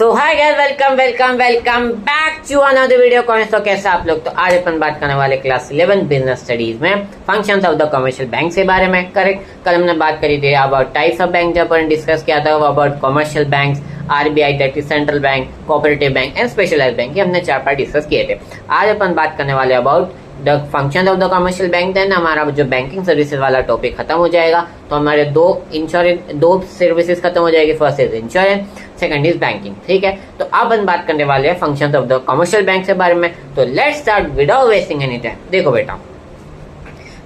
So hi guys, welcome welcome welcome back to another video. कौन तो कैसे आप लोग। तो आज अपन बात करने वाले क्लास 11 बिजनेस स्टडीज में functions of the commercial bank के बारे में। करेक्ट, कल हमने बात करी थी अबाउट टाइप्स ऑफ बैंक, जब अपन डिस्कस किया था about commercial banks, RBI that is central bank, cooperative bank and specialised bank. ये हमने 4 पार्ट डिस्कस किए थे। आज अपन बात करने वाले about the function of the commercial bank. Then हमारा जो बैंकिंग सर्विसेज वाला टॉपिक खत्म हो जाएगा। तो हमारे दो सर्विसेज खत्म हो जाएगी। First is insurance, second is banking. ठीक है, तो अब अपन बात करने वाले हैं function of the commercial bank के बारे में। तो let's start without wasting any time. देखो बेटा,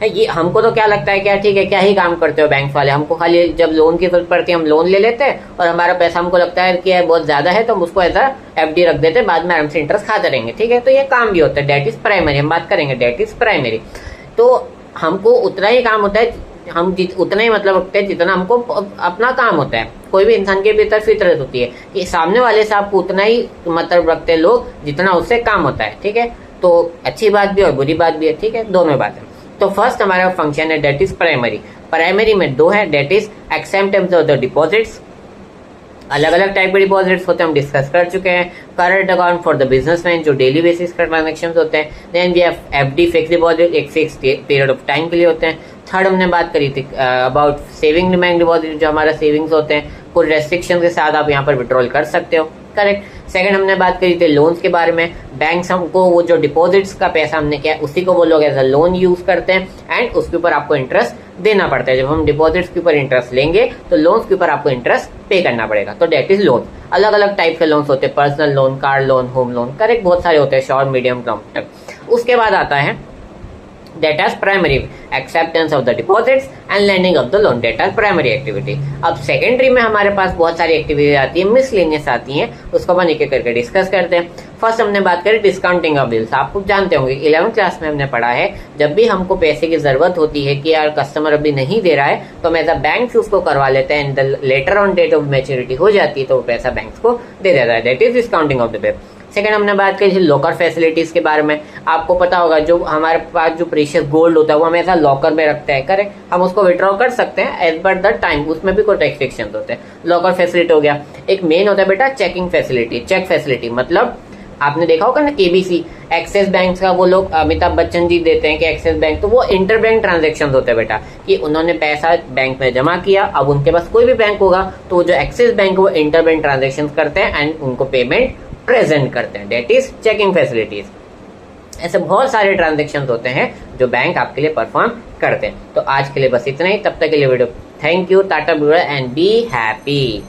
ये हमको तो क्या लगता है, क्या ठीक है, क्या ही काम करते हो बैंक वाले। हमको खाली जब लोन की जरूरत पड़ती है हम लोन ले लेते हैं, और हमारा पैसा हमको लगता है कि बहुत ज्यादा है तो हम उसको ऐसा एफडी रख देते हैं, बाद में आराम से इंटरेस्ट खाते रहेंगे। ठीक है, तो ये काम भी होता है, डेट इज प्राइमरी। हम बात करेंगे डेट इज प्राइमरी। तो हमको उतना ही काम होता है, हम उतना ही मतलब रखते हैं जितना हमको अपना काम होता है। कोई भी इंसान के भीतर फितरत होती है कि सामने वाले से आपको उतना ही मतलब रखते हैं लोग जितना उससे काम होता है। ठीक है, तो अच्छी बात भी और बुरी बात भी है। ठीक है, दोनों बात है। तो फर्स्ट हमारा फंक्शन है डेट इज प्राइमरी। प्राइमरी में दो है, that is acceptance of the deposits. अलग अलग टाइप के डिपॉजिट्स होते हैं, हम डिस्कस कर चुके हैं। Current account for the businessman, जो डेली बेसिस का ट्रांजेक्शन होते हैं। Then we have FD, fixed deposit, एक फिक्स पीरियड ऑफ टाइम के लिए होते हैं। थर्ड हमने बात करी थी अबाउट सेविंग डिमांड डिपॉजिट, जो हमारा सेविंग्स होते हैं, कुछ रेस्ट्रिक्शन के साथ आप यहाँ पर विड्रॉल कर सकते हो। करेक्ट। सेकंड हमने बात करी थी लोन्स के बारे में। बैंक्स हमको वो जो डिपॉजिट्स का पैसा हमने किया उसी को वो लोग एज अ लोन यूज करते हैं, एंड उसके ऊपर आपको इंटरेस्ट देना पड़ता है। जब हम डिपॉजिट्स के ऊपर इंटरेस्ट लेंगे तो लोन्स के ऊपर आपको इंटरेस्ट पे करना पड़ेगा। तो डेट इज लोन। अलग अलग टाइप के लोन्स होते हैं, personal loan, car loan, home loan. Correct, बहुत सारे होते हैं, शॉर्ट, मीडियम, लॉन्ग टर्म। उसके बाद आता है that as primary, acceptance of the deposits and lending of the loan, that as primary activity. अब सेकेंडरी में हमारे पास बहुत सारी एक्टिविटी आती है, मिसलेनियस आती हैं, उसको अपन एक एक करके डिस्कस करते हैं। फर्स्ट हमने बात करी डिस्काउंटिंग ऑफ बिल्स। आप कुछ जानते होंगे 11th क्लास में हमने पढ़ा है, जब भी हमको पैसे की जरूरत होती है कि यार कस्टमर अभी नहीं दे रहा है, तो हम एज अ बैंक से उसको करवा लेते हैं, and later on date of maturity हो जाती है तो वो पैसा बैंक को दे देता है। That is discounting of the bill. Second हमने बात की लॉकर फैसिलिटीज के बारे में। आपको पता होगा जो हमारे पास जो प्रीशियस गोल्ड होता है वो हम ऐसा लॉकर में रखते हैं। करेक्ट, हम उसको विड्रॉ कर सकते हैं एज पर द टाइम, उसमें भी कोई रेस्ट्रिक्शन होते हैं। लॉकर फैसिलिटी हो गया। एक मेन होता है बेटा चेकिंग फैसिलिटी। चेक फैसिलिटी मतलब आपने देखा होगा ना केबीसी, एक्सिस बैंक का वो लोग अमिताभ बच्चन जी देते हैं कि एक्सिस बैंक, तो वो इंटर बैंक ट्रांजेक्शन होते हैं बेटा, कि उन्होंने पैसा बैंक में जमा किया, अब उनके पास कोई भी बैंक होगा तो जो एक्सिस बैंक वो इंटर बैंक ट्रांजेक्शन करते हैं एंड उनको पेमेंट प्रेजेंट करते हैं। That is checking facilities. ऐसे बहुत सारे ट्रांजेक्शन होते हैं जो बैंक आपके लिए परफॉर्म करते हैं। तो आज के लिए बस इतना ही, तब तक के लिए video thank you, Tata and be happy.